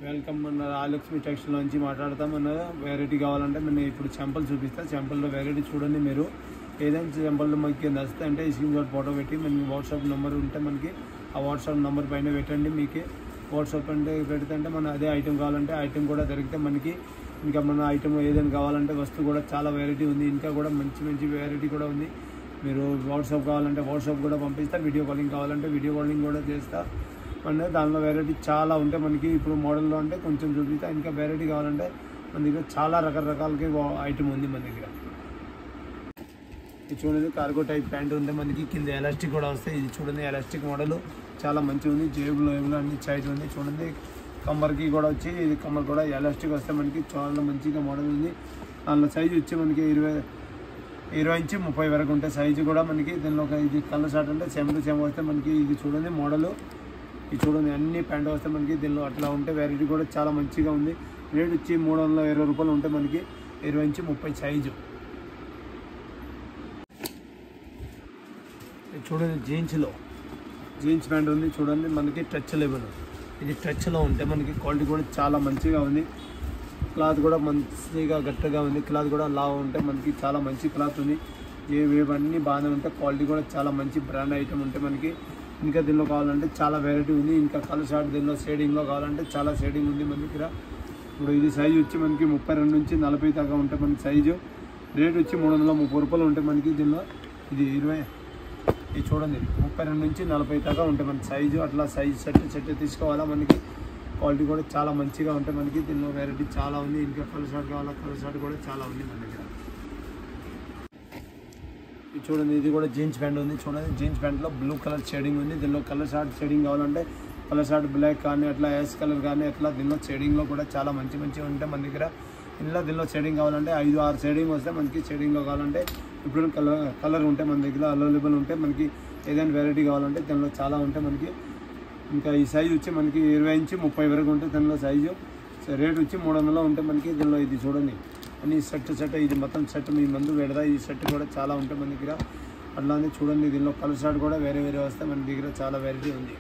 Welcome మన Rayalakshmi textile నుంచి మాట్లాడతాం. వెరైటీ కావాలంటే నేను ఇప్పుడు చెంపలు చూపిస్తాను. చెంపల్లో వెరైటీ చూడండి. మీరు ఏదైనా చెంపల్లో మనకి నచ్చితే అంటే స్క్రీన్ షాట్ ఫోటో పెట్టి మనకి వాట్సాప్ నెంబర్ ఉంటే మనకి ఆ వాట్సాప్ నెంబర్ పైన పెట్టండి. మీకు వాట్సాప్ అంటే పెడితే మన అదే ఐటెం కావాలంటే ఐటెం కూడా దొరికితే మనకి ఇంకా మన ఐటెం ఏదైనా కావాలంటే వస్తువు కూడా చాలా వెరైటీ ఉంది. ఇంకా కూడా మంచి మంచి వెరైటీ కూడా ఉంది. మీరు వాట్సాప్ కావాలంటే వాట్సాప్ కూడా పంపిస్తా. వీడియో కాలింగ్ కావాలంటే వీడియో కాలింగ్ కూడా చేస్తా. అంటే దానిలో వెరైటీ చాలా ఉంటాయి. మనకి ఇప్పుడు మోడల్లో అంటే కొంచెం చూపిస్తా. ఇంకా వెరైటీ కావాలంటే మన దగ్గర చాలా రకరకాలకి ఐటమ్ ఉంది మన దగ్గర. ఇది చూడండి, కార్గో టైప్ ప్యాంట్ ఉంది మనకి. కింద ఎలాస్టిక్ కూడా వస్తాయి. ఇది చూడండి, ఎలాస్టిక్ మోడల్ చాలా మంచిగా ఉంది. జేబులో అన్ని సైజ్ ఉంది. చూడండి, కమ్మర్కి కూడా వచ్చి ఇది కమ్మర్ కూడా ఎలాస్టిక్ వస్తే మనకి చాలా మంచిగా మోడల్ ఉంది. దానిలో సైజు వచ్చి మనకి 20 నుంచి 30 వరకు ఉంటాయి. సైజు కూడా మనకి దీనిలో ఇది కలర్ షార్ట్ అంటే సేమ్ టు సేమ్ వస్తే మనకి. ఇది చూడండి మోడల్, ఇది చూడండి అన్ని ప్యాంట్ వస్తే మనకి. దీనిలో అట్లా ఉంటే వెరైటీ కూడా చాలా మంచిగా ఉంది. రేట్ వచ్చి 320 రూపాయలు ఉంటే మనకి 20 నుంచి 30 సైజు. చూడండి, జీన్స్ ప్యాంట్ ఉంది. చూడండి మనకి టచ్ లెవెల్. ఇది టచ్లో ఉంటే మనకి క్వాలిటీ కూడా చాలా మంచిగా ఉంది. క్లాత్ కూడా మంచిగా గట్టిగా ఉంది. క్లాత్ కూడా లావు ఉంటే మనకి చాలా మంచి క్లాత్ ఉంది. ఇవన్నీ బాగానే ఉంటాయి. క్వాలిటీ కూడా చాలా మంచి బ్రాండ్ ఐటమ్ ఉంటే మనకి. ఇంకా దీనిలో కావాలంటే చాలా వెరైటీ ఉంది. ఇంకా కలర్ షార్ట్ దీనిలో షేడింగ్లో కావాలంటే చాలా షేడింగ్ ఉంది మన దగ్గర. ఇప్పుడు ఇది సైజు వచ్చి మనకి 32 నుంచి 40 దాకా ఉంటే మనకి సైజు. రేట్ వచ్చి 330 రూపాయలు ఉంటే మనకి. దీనిలో ఇది 20, ఇది చూడండి 32 నుంచి 40 దాకా ఉంటాయి మన సైజు. అట్లా సైజు సెట్ తీసుకోవాలా మనకి. క్వాలిటీ కూడా చాలా మంచిగా ఉంటాయి మనకి. దీనిలో వెరైటీ చాలా ఉంది. ఇంకా కలర్ షార్ట్ కావాలా, కలర్ షార్ట్ కూడా చాలా ఉంది మన దగ్గర. ఇది చూడండి, ఇది కూడా జీన్స్ ప్యాంట్ ఉంది. చూడండి, జీన్స్ ప్యాంట్లో బ్లూ కలర్ షేడింగ్ ఉంది. దీనిలో కలర్ షార్ట్ షేడింగ్ కావాలంటే కలర్ షార్ట్ బ్లాక్ కానీ అట్లా యాష్ కలర్ కానీ అట్లా దీనిలో షేడింగ్లో కూడా చాలా మంచిగా ఉంటాయి మన దగ్గర. దీనిలో షేడింగ్ కావాలంటే 5-6 షేడింగ్ వస్తే మనకి. షేడింగ్లో కావాలంటే ఇప్పుడు కలర్ ఉంటే మన దగ్గర అవైలబుల్ ఉంటే మనకి. ఏదైనా వెరైటీ కావాలంటే దీనిలో చాలా ఉంటాయి మనకి. ఇంకా ఈ సైజు వచ్చి మనకి 20 నుంచి 30 వరకు ఉంటుంది దీనిలో సైజు. రేట్ వచ్చి 300 ఉంటే మనకి. దీనిలో ఇది చూడండి అన్ని సెట్ ఇది మొత్తం సెట్ మీ ముందు పెడదా. ఈ సెట్ కూడా చాలా ఉంటాయి మన దగ్గర. అట్లానే చూడండి, దీనిలో కలర్ షార్ట్ కూడా వేరే వస్తే మన దగ్గర చాలా వెరైటీ ఉంది.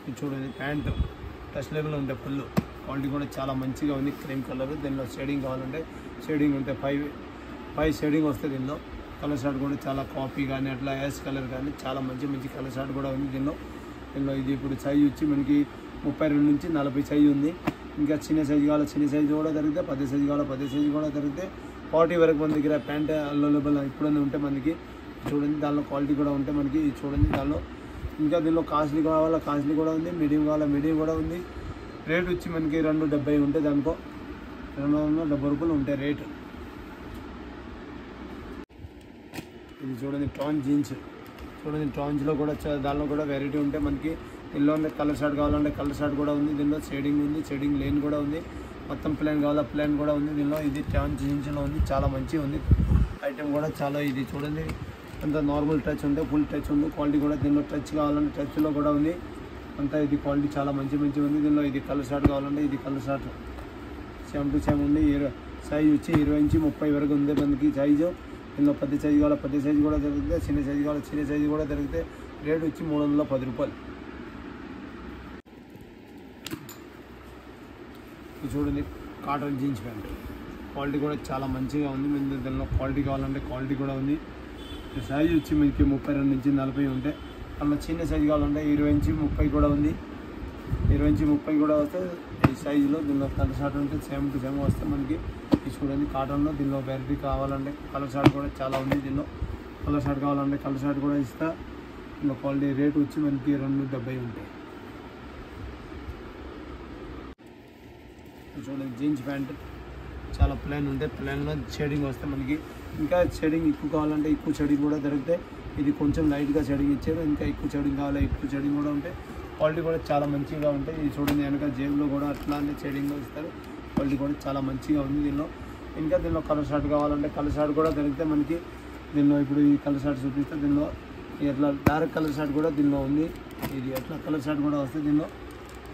ఇది చూడండి, ప్యాంటు టచ్ లెవెల్ ఉంటే ఫుల్. క్వాలిటీ కూడా చాలా మంచిగా ఉంది. Cream colour. దీనిలో షేడింగ్ కావాలంటే షేడింగ్ ఉంటే 5 షేడింగ్ వస్తుంది దీనిలో. కలర్ షార్ట్ కూడా చాలా కాఫీ కానీ అట్లా యాష్ కలర్ కానీ చాలా మంచి కలర్ షార్ట్ కూడా ఉంది దీనిలో. ఇది ఇప్పుడు సైజు వచ్చి మనకి 32 నుంచి 40 సైజు ఉంది. ఇంకా చిన్న సైజు కావాలి, చిన్న సైజు కూడా దొరికితే. 10 సైజు కావాలి, 10 సైజు కూడా దొరికితే. 40 వరకు మన దగ్గర ప్యాంట్ అవైలబుల్ ఇప్పుడనే ఉంటే మనకి. చూడండి, దానిలో క్వాలిటీ కూడా ఉంటే మనకి. చూడండి, దానిలో ఇంకా దీనిలో కాస్ట్లీ కావాలా, కాస్ట్లీ కూడా ఉంది. మీడియం కావాలా, మీడియం కూడా ఉంది. రేట్ వచ్చి మనకి 270 ఉంటే దానికో 270 రూపాయలు ఉంటాయి రేటు. ఇది చూడండి, టాన్ జీన్స్. చూడండి, టాన్స్లో కూడా దానిలో కూడా వెరైటీ ఉంటే మనకి. దీనిలో కలర్ షార్ట్ కావాలంటే కలర్ షార్ట్ కూడా ఉంది. దీనిలో షేడింగ్ ఉంది, షేడింగ్ లేన్ కూడా ఉంది. మొత్తం ప్లాన్ కావాలా, ప్లాన్ కూడా ఉంది దీనిలో. ఇది టాన్ జీన్స్లో ఉంది. చాలా మంచిగా ఉంది ఐటెం కూడా చాలా. ఇది చూడండి, అంత నార్మల్ టచ్ ఉంటే ఫుల్ టచ్ ఉంది. క్వాలిటీ కూడా దీనిలో టచ్ కావాలంటే టచ్లో కూడా ఉంది అంతా. ఇది క్వాలిటీ చాలా మంచి ఉంది దీనిలో. ఇది కలర్ షార్ట్ కావాలంటే ఇది colour short same to same ఉంది. సైజు వచ్చి 20 నుంచి 30 వరకు ఉంది మనకి సైజు. దీనిలో 10 సైజు కావాలి, 10 సైజు కూడా దొరికితే. చిన్న సైజు కావాలి, చిన్న సైజు కూడా దొరికితే. రేట్ వచ్చి 310 రూపాయలు. ఇది చూడండి, కాటన్ జీన్స్ ప్యాంట్. క్వాలిటీ కూడా చాలా మంచిగా ఉంది. మీరు దీనిలో క్వాలిటీ కావాలంటే క్వాలిటీ కూడా ఉంది. సైజు వచ్చి మీకు 32 నుంచి 40 ఉంటాయి. అందులో చిన్న సైజు కావాలంటే 20 నుంచి 30 కూడా ఉంది. 20 నుంచి 30 కూడా వస్తే ఈ సైజులో. దీనిలో కలర్ షార్ట్ ఉంటే సేమ్ టు సేమ్ వస్తే మనకి. ఇది చూడండి, కాటన్లో దీనిలో వెరైటీ కావాలంటే కలర్ షార్ట్ కూడా చాలా ఉంది దీనిలో. కలర్ షార్ట్ కావాలంటే కలర్ షార్ట్ కూడా ఇస్తా. దీనిలో క్వాలిటీ రేట్ వచ్చి మనకి 270 ఉంటాయి. చూడండి, జీన్స్ ప్యాంట్ చాలా ప్లాన్ ఉంటాయి. ప్లాన్లో షేడింగ్ వస్తే మనకి. ఇంకా షేడింగ్ ఎక్కువ కావాలంటే ఎక్కువ షేడింగ్ కూడా దొరుకుతాయి. ఇది కొంచెం లైట్గా షేడింగ్ ఇచ్చారు. ఇంకా ఎక్కువ షేడింగ్ కావాలి, ఎక్కువ షేడింగ్ కూడా ఉంటాయి. క్వాలిటీ కూడా చాలా మంచిగా ఉంటాయి. ఇది చూడండి, వెనక జేబులో కూడా అట్లానే షేడింగ్లో ఇస్తారు. క్వాలిటీ కూడా చాలా మంచిగా ఉంది దీనిలో. ఇంకా దీనిలో కలర్ షార్ట్ కావాలంటే కలర్ షార్ట్ కూడా దొరికితే మనకి. దీనిలో ఇప్పుడు ఈ కలర్ షార్ట్ చూపిస్తే. దీనిలో ఇట్లా డార్క్ కలర్ షార్ట్ కూడా దీనిలో ఉంది. ఇది అట్లా కలర్ షార్ట్ కూడా వస్తే. దీనిలో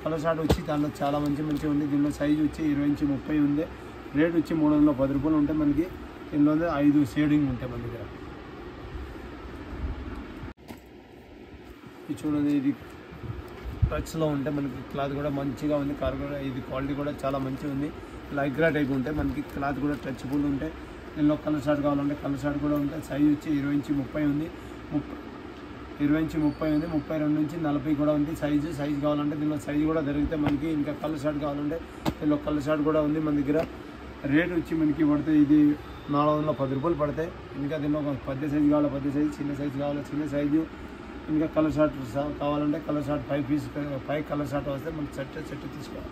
కలర్ షార్ట్ వచ్చి దానిలో చాలా మంచిగా ఉంది. దీనిలో సైజు వచ్చి 20 నుంచి 30 ఉంది. రేట్ వచ్చి 310 రూపాయలు ఉంటే మనకి. దీనిలో 5 షేడింగ్ ఉంటాయి మన దగ్గర. ఇది చూడండి, ఇది టచ్లో ఉంటే మనకి క్లాత్ కూడా మంచిగా ఉంది. ఇది క్వాలిటీ కూడా చాలా మంచిగా ఉంది. లైక్రా టైప్ ఉంటే మనకి క్లాత్ కూడా టచ్బుల్ ఉంటే. దీనిలో కలర్ షార్ట్ కావాలంటే కలర్ షార్ట్ కూడా ఉంటాయి. సైజ్ వచ్చి 20 నుంచి 30 ఉంది. 20 నుంచి 30 ఉంది. 32 నుంచి 40 కూడా ఉంది సైజ్ కావాలంటే. దీనిలో సైజ్ కూడా దొరికితే మనకి. ఇంకా కలర్ షార్ట్ కావాలంటే దీనిలో కలర్ షార్ట్ కూడా ఉంది మన దగ్గర. రేట్ వచ్చి మనకి పడితే ఇది 410 రూపాయలు పడతాయి. ఇంకా దీనిలో పెద్ద సైజు కావాలి పెద్ద సైజు, చిన్న సైజు కావాలి చిన్న సైజు. ఇంకా కలర్ షార్ట్ కావాలంటే colour short 5 piece 5 colour short వస్తే మనకి సెట్ తీసుకోవాలి.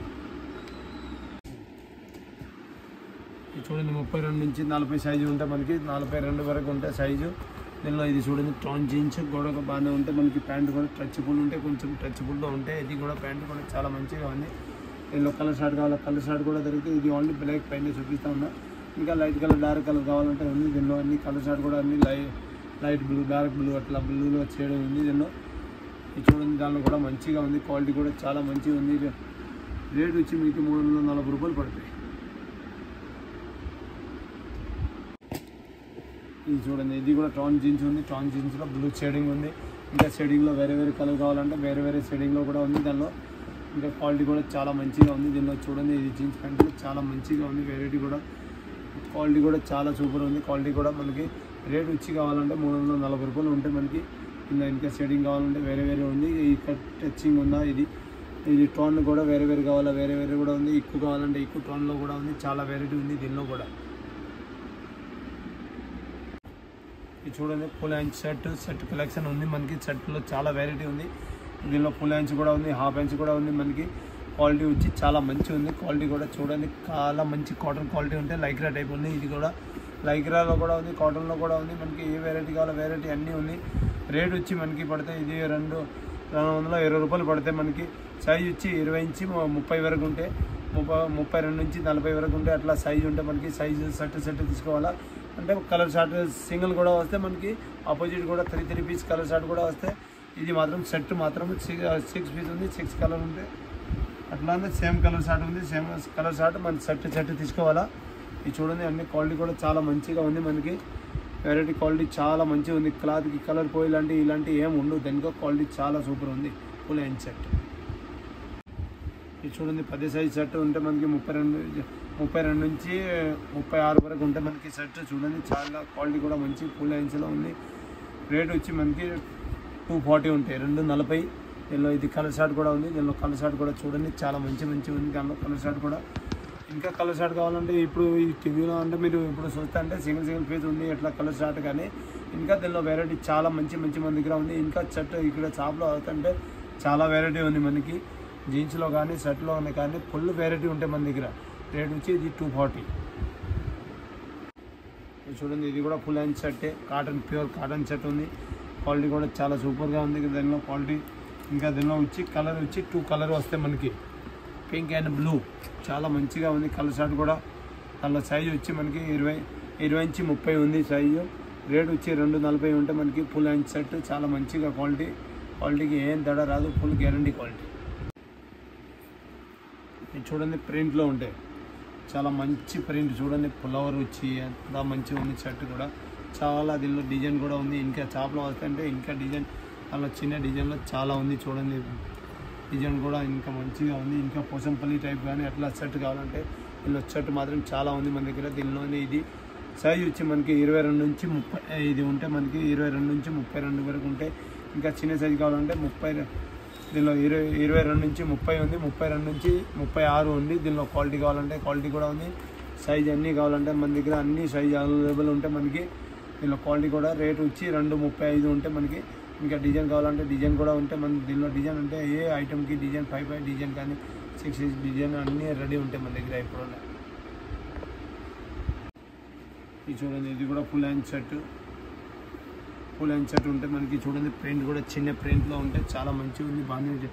చూడండి 32 నుంచి 40 సైజు ఉంటే మనకి 42 వరకు ఉంటాయి సైజు. దీనిలో ఇది చూడండి ట్రాన్ జీన్స్ కూడా బాగానే ఉంటే మనకి. ప్యాంట్ కూడా టచ్బుల్ ఉంటే కొంచెం టచ్బుల్గా ఉంటే. ఇది కూడా ప్యాంట్ కూడా చాలా మంచిగా ఉంది. దీనిలో కలర్ షార్ట్ కావాలి కలర్ షార్ట్ కూడా దొరికితే. ఇది ఓన్లీ బ్లాక్ పైన చూపిస్తూ ఉన్నా. ఇంకా లైట్ కలర్ డార్క్ కలర్ కావాలంటే ఉంది. దీనిలో అన్ని కలర్ షార్ట్ కూడా అన్ని లైట్ బ్లూ డార్క్ బ్లూ అట్లా బ్లూలో చేయడం ఉంది దీనిలో. ఇది చూడండి దానిలో కూడా మంచిగా ఉంది. క్వాలిటీ కూడా చాలా మంచిగా ఉంది. రేట్ వచ్చి మీకు 340 రూపాయలు పడతాయి. ఇది చూడండి, ఇది కూడా ట్రాన్ జీన్స్ ఉంది. ట్రాన్ జీన్స్లో బ్లూ షేడింగ్ ఉంది. ఇంకా షేడింగ్లో వేరే కలర్ కావాలంటే వేరే షేడింగ్లో కూడా ఉంది దానిలో. ఇంకా క్వాలిటీ కూడా చాలా మంచిగా ఉంది. దీనిలో చూడండి ఇది జీన్స్ ప్యాంట్ చాలా మంచిగా ఉంది. వెరైటీ కూడా క్వాలిటీ కూడా చాలా సూపర్ ఉంది. క్వాలిటీ కూడా మనకి రేట్ వచ్చి కావాలంటే 340 రూపాయలు ఉంటాయి మనకి. ఇంకా షేడింగ్ కావాలంటే వేరే ఉంది. ఇక్కడ టచింగ్ ఉందా ఇది టోన్ కూడా వేరే కావాలా వేరే కూడా ఉంది. ఎక్కువ కావాలంటే ఎక్కువ టోన్లో కూడా ఉంది. చాలా వెరైటీ ఉంది దీనిలో కూడా. ఇది చూడండి ఫుల్ హ్యాండ్స్ సెట్ కలెక్షన్ ఉంది మనకి. షర్ట్లో చాలా వెరైటీ ఉంది. దీనిలో ఫుల్ హ్యాండ్స్ కూడా ఉంది హాఫ్ హ్యాండ్స్ కూడా ఉంది మనకి. క్వాలిటీ వచ్చి చాలా మంచిగా ఉంది. క్వాలిటీ కూడా చూడండి చాలా మంచి కాటన్ క్వాలిటీ ఉంటే. లైక్రా టైప్ ఉంది. ఇది కూడా లైక్రాలో కూడా ఉంది కాటన్లో కూడా ఉంది మనకి. ఏ వెరైటీ కావాలో వెరైటీ అన్నీ ఉంది. రేట్ వచ్చి మనకి పడితే ఇది 220 రూపాయలు పడితే మనకి. సైజ్ వచ్చి 20 నుంచి 30 వరకు ఉంటే 32 నుంచి 40 వరకు ఉంటే అట్లా సైజు ఉంటే మనకి. సైజు సెట్ తీసుకోవాలా అంటే కలర్ షార్ట్ సింగిల్ కూడా వస్తే మనకి. ఆపోజిట్ కూడా 3 పీస్ కలర్ షార్ట్ కూడా వస్తే. ఇది మాత్రం సెట్ మాత్రం 6 పీస్ ఉంది 6 కలర్ ఉంటే అట్లానే సేమ్ కలర్ షార్ట్ ఉంది. సేమ్ కలర్ షార్ట్ మన సెట్ తీసుకోవాలా. ఇది చూడండి అన్ని క్వాలిటీ కూడా చాలా మంచిగా ఉంది మనకి. వెరైటీ క్వాలిటీ చాలా మంచిగా ఉంది. క్లాత్కి కలర్ పోయి ఇలాంటి ఏం ఉండవు. దానికో క్వాలిటీ చాలా సూపర్ ఉంది. Full hand set. ఇది చూడండి 10 సైజ్ షర్ట్ ఉంటే మనకి 32 నుంచి 36 వరకు ఉంటే మనకి షర్ట్. చూడండి చాలా క్వాలిటీ కూడా మంచి ఫుల్ హ్యాండ్స్లో ఉంది. రేట్ వచ్చి మనకి 240 ఉంటాయి 240. దీనిలో ఇది కలర్ షార్ట్ కూడా ఉంది. దీనిలో కలర్ షార్ట్ కూడా చూడండి చాలా మంచి ఉంది. దానిలో కలర్ షార్ట్ కూడా. ఇంకా కలర్ షార్ట్ కావాలంటే ఇప్పుడు ఈ టీవీలో అంటే మీరు ఇప్పుడు చూస్తే అంటే సింగిల్ పీస్ ఉంది ఎట్లా కలర్ షార్ట్. కానీ ఇంకా దీనిలో వెరైటీ చాలా మంచి మన దగ్గర ఉంది. ఇంకా షర్ట్ ఇక్కడ షాప్లో అవుతుంటే చాలా వెరైటీ ఉంది మనకి. జీన్స్లో కానీ షర్ట్లో కానీ ఫుల్ వెరైటీ ఉంటాయి మన దగ్గర. రేట్ వచ్చి ఇది 240. చూడండి ఇది కూడా ఫుల్ హ్యాండ్ షర్టే. ప్యూర్ కాటన్ షర్ట్ ఉంది. క్వాలిటీ కూడా చాలా సూపర్గా ఉంది దీనిలో క్వాలిటీ. ఇంకా దీనిలో వచ్చి కలర్ వచ్చి 2 కలర్ వస్తాయి మనకి. పింక్ అండ్ బ్లూ చాలా మంచిగా ఉంది కలర్ షార్ట్ కూడా. దానిలో సైజు వచ్చి మనకి 20 నుంచి 30 ఉంది సైజు. రేట్ వచ్చి 240 ఉంటే మనకి. ఫుల్ హ్యాండ్ షర్ట్ చాలా మంచిగా క్వాలిటీకి ఏం తేడా రాదు. Full guarantee quality. ఇది చూడండి ప్రింట్లో ఉంటాయి చాలా మంచి ప్రింట్. చూడండి ఫ్లవర్ వచ్చి ఎంత మంచిగా ఉంది షర్ట్ కూడా. చాలా దీనిలో డిజైన్ కూడా ఉంది. ఇంకా షాప్లో వస్తుంటే ఇంకా డిజైన్ అలా చిన్న డిజైన్లో చాలా ఉంది. చూడండి డిజైన్ కూడా ఇంకా మంచిగా ఉంది. ఇంకా పోసంపల్లి టైప్ కానీ అట్లా షర్ట్ కావాలంటే దీనిలో షర్ట్ మాత్రం చాలా ఉంది మన దగ్గర. దీనిలోనే ఇది సైజ్ వచ్చి మనకి 22 నుంచి 30 ఇది ఉంటే మనకి 22 నుంచి 32 వరకు ఉంటాయి. ఇంకా చిన్న సైజు కావాలంటే 30. దీనిలో 22 నుంచి 30 ఉంది. 32 నుంచి 36 ఉంది. దీనిలో క్వాలిటీ కావాలంటే క్వాలిటీ కూడా ఉంది. సైజ్ అన్నీ కావాలంటే మన దగ్గర అన్ని సైజ్ అవైలబుల్ ఉంటాయి మనకి. దీనిలో క్వాలిటీ కూడా. రేట్ వచ్చి 235 ఉంటే మనకి. ఇంకా డిజైన్ కావాలంటే డిజైన్ కూడా ఉంటే మన దీనిలో డిజైన్ అంటే ఏ ఐటమ్కి డిజైన్ 5 డిజైన్ కానీ 6 డిజైన్ అన్నీ రెడీ ఉంటాయి మన దగ్గర ఇప్పుడు. ఇది చూడండి ఇది కూడా ఫుల్ హ్యాండ్ షర్ట్ ఉంటే మనకి. చూడండి ప్రింట్ కూడా చిన్న ప్రింట్లో ఉంటే చాలా మంచిగా ఉంది. బాగానే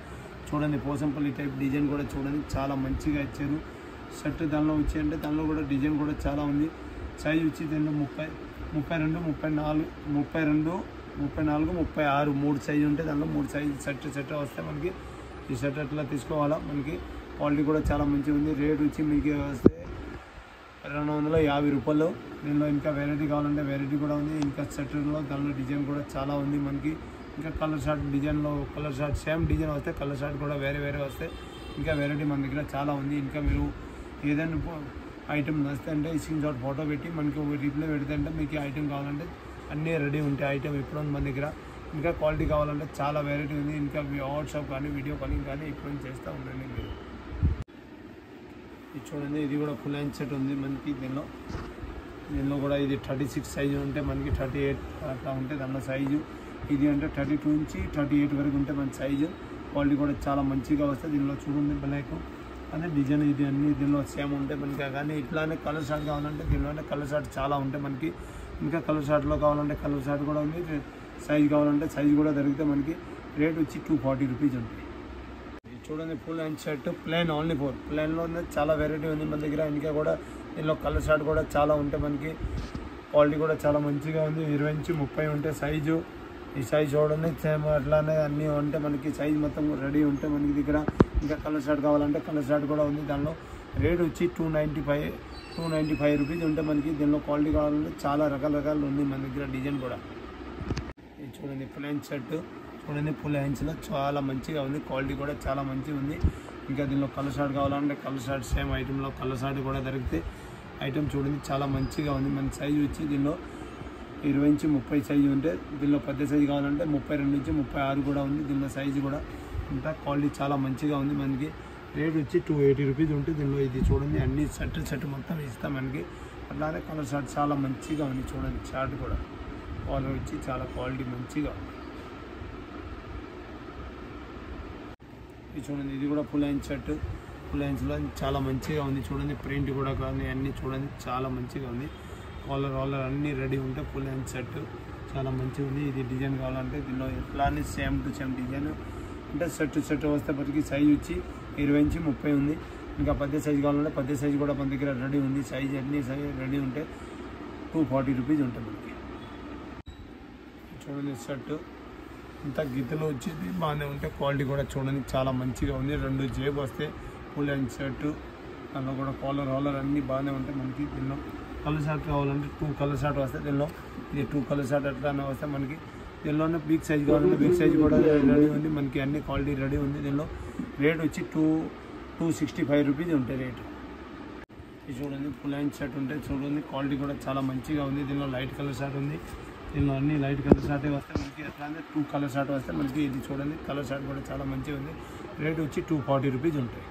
చూడండి పోసంపల్లి టైప్ డిజైన్ కూడా చూడండి చాలా మంచిగా ఇచ్చారు షర్ట్. దానిలో వచ్చి అంటే దానిలో కూడా డిజైన్ కూడా చాలా ఉంది. సైజ్ వచ్చి దీనిలో 32, 34, 36 3 సైజు ఉంటే దానిలో 3 సైజు సెట్ వస్తే మనకి. ఈ షర్ట్ అట్లా తీసుకోవాలా మనకి. క్వాలిటీ కూడా చాలా మంచిగా ఉంది. రేట్ వచ్చి మీకు వస్తే 250 రూపాయలు. దీనిలో ఇంకా వెరైటీ కావాలంటే వెరైటీ కూడా ఉంది. ఇంకా షర్ట్లో దానిలో డిజైన్ కూడా చాలా ఉంది మనకి. ఇంకా కలర్ షార్ట్ డిజైన్లో కలర్ షార్ట్ సేమ్ డిజైన్ వస్తే కలర్ షార్ట్ కూడా వేరే వేరే వస్తాయి. ఇంకా వెరైటీ మన దగ్గర చాలా ఉంది. ఇంకా మీరు ఏదైనా ఐటమ్ నచ్చితే అంటే స్క్రీన్ షాట్ ఫోటో పెట్టి మనకి రిప్లై పెడితే అంటే మీకు ఐటమ్ కావాలంటే అన్నీ రెడీ ఉంటాయి. ఐటమ్ ఇప్పుడు మన దగ్గర ఇంకా క్వాలిటీ కావాలంటే చాలా వెరైటీ ఉంది. ఇంకా వాట్సాప్ కానీ వీడియో కాలింగ్ కానీ ఇప్పుడు చేస్తూ ఉండండి మీరు. ఇది చూడండి, ఇది కూడా ఫుల్ హ్యాండ్ సెట్ ఉంది మనకి. దీనిలో కూడా ఇది 36 సైజు ఉంటే మనకి 38 అట్లా ఉంటే దానిలో సైజు. ఇది అంటే 32 నుంచి 38 వరకు ఉంటే మన సైజు. క్వాలిటీ కూడా చాలా మంచిగా వస్తుంది. దీనిలో చూడండి బ్లాక్ అనే డిజైన్ ఇది అన్నీ దీనిలో సేమ్ ఉంటాయి మనకి. కానీ ఇట్లానే కలర్ షార్ట్ కావాలంటే దీనిలోనే కలర్ షార్ట్ చాలా ఉంటాయి మనకి. ఇంకా కలర్ షార్ట్లో కావాలంటే కలర్ షార్ట్ కూడా ఉంది. సైజు కావాలంటే సైజు కూడా దొరికితే మనకి రేట్ వచ్చి 240 రూపీస్ ఉంటుంది. చూడండి full hand shirt plain only four ప్లెయిన్లో చాలా వెరైటీ ఉంది మన దగ్గర. ఇంకా కూడా దీనిలో కలర్ షార్ట్ కూడా చాలా ఉంటాయి మనకి. క్వాలిటీ కూడా చాలా మంచిగా ఉంది. 20 నుంచి 30 ఉంటే సైజు. ఈ సైజ్ చూడండి సేమ్ అట్లానే అన్నీ ఉంటే మనకి సైజ్ మొత్తం రెడీ ఉంటే మనకి దగ్గర. ఇంకా కలర్ షార్ట్ కావాలంటే కలర్ షార్ట్ కూడా ఉంది. దానిలో రేట్ వచ్చి 295 రూపీస్ ఉంటే మనకి. దీనిలో క్వాలిటీ కావాలంటే చాలా రకాలు ఉంది మన దగ్గర డిజైన్ కూడా. ఇది చూడండి ఫుల్ హ్యాండ్ షర్ట్ చూడండి, ఫుల్ హ్యాండ్స్లో చాలా మంచిగా ఉంది. క్వాలిటీ కూడా చాలా మంచిగా ఉంది. ఇంకా దీనిలో కలర్ షార్ట్ కావాలంటే కలర్ షార్ట్ సేమ్ ఐటెంలో కలర్ షార్ట్ కూడా దొరికితే ఐటెం చూడండి చాలా మంచిగా ఉంది. మన సైజు వచ్చి దీనిలో 20 నుంచి 30 సైజు ఉంటే దీనిలో పెద్ద సైజు కావాలంటే 32 నుంచి 36 కూడా ఉంది. దీనిలో సైజు కూడా ఇంకా క్వాలిటీ చాలా మంచిగా ఉంది మనకి. రేట్ వచ్చి 280 రూపీస్ ఉంటుంది. దీనిలో ఇది చూడండి అన్ని సెట్ మొత్తం ఇస్తాం మనకి. అట్లానే కలర్ షార్ట్ చాలా మంచిగా ఉంది. చూడండి షార్ట్ కూడా కాలర్ వచ్చి చాలా క్వాలిటీ మంచిగా ఉంది. ఇది చూడండి, ఇది కూడా ఫుల్ హ్యాండ్ షర్ట్. ఫుల్ హ్యాండ్స్లో చాలా మంచిగా ఉంది. చూడండి ప్రింట్ కూడా కానీ అన్నీ చూడండి చాలా మంచిగా ఉంది. కాలర్ అన్నీ రెడీ ఉంటే ఫుల్ హ్యాండ్ షర్ట్ చాలా మంచిగా ఉంది. ఇది డిజైన్ కావాలంటే దీనిలో ఎట్లానే సేమ్ టు సేమ్ డిజైన్ అంటే సెట్ వస్తే మనకి సైజు వచ్చి 20 నుంచి 30 ఉంది. ఇంకా పెద్ద సైజు కావాలంటే పెద్ద సైజు కూడా మన దగ్గర రెడీ ఉంది. సైజు అన్ని సైజు రెడీ ఉంటే 240 రూపీస్ ఉంటుంది మనకి. చూడండి షర్ట్ ఇంత గీతలు వచ్చేది బాగానే ఉంటే క్వాలిటీ కూడా చూడండి చాలా మంచిగా ఉంది. 2 జేబు వస్తే ఫుల్ హ్యాండ్ షర్ట్. దానిలో కూడా కాలర్ అన్నీ బాగానే ఉంటాయి మనకి. దీనిలో కలర్ షార్ట్ కావాలంటే 2 కలర్ షార్ట్ వస్తే దీనిలో ఇది 2 కలర్ షార్ట్ అట్లానే వస్తే మనకి. దీనిలోనే బిగ్ సైజ్ కావాలంటే బిగ్ సైజ్ కూడా రెడీ ఉంది మనకి. అన్ని క్వాలిటీ రెడీ ఉంది. దీనిలో రేట్ వచ్చి 265 రూపీస్ ఉంటాయి రేటు. ఇది చూడండి ఫుల్ హ్యాండ్ షర్ట్ ఉంటే చూడండి క్వాలిటీ కూడా చాలా మంచిగా ఉంది. దీనిలో లైట్ కలర్ షార్ట్ ఉంది. దీనిలో అన్ని లైట్ కలర్ షార్ట్ వస్తే మనకి. అట్లానే 2 కలర్ షార్ట్ వస్తే మనకి. ఇది చూడండి కలర్ షార్ట్ కూడా చాలా మంచిగా ఉంది. రేట్ వచ్చి 240 రూపీస్ ఉంటాయి.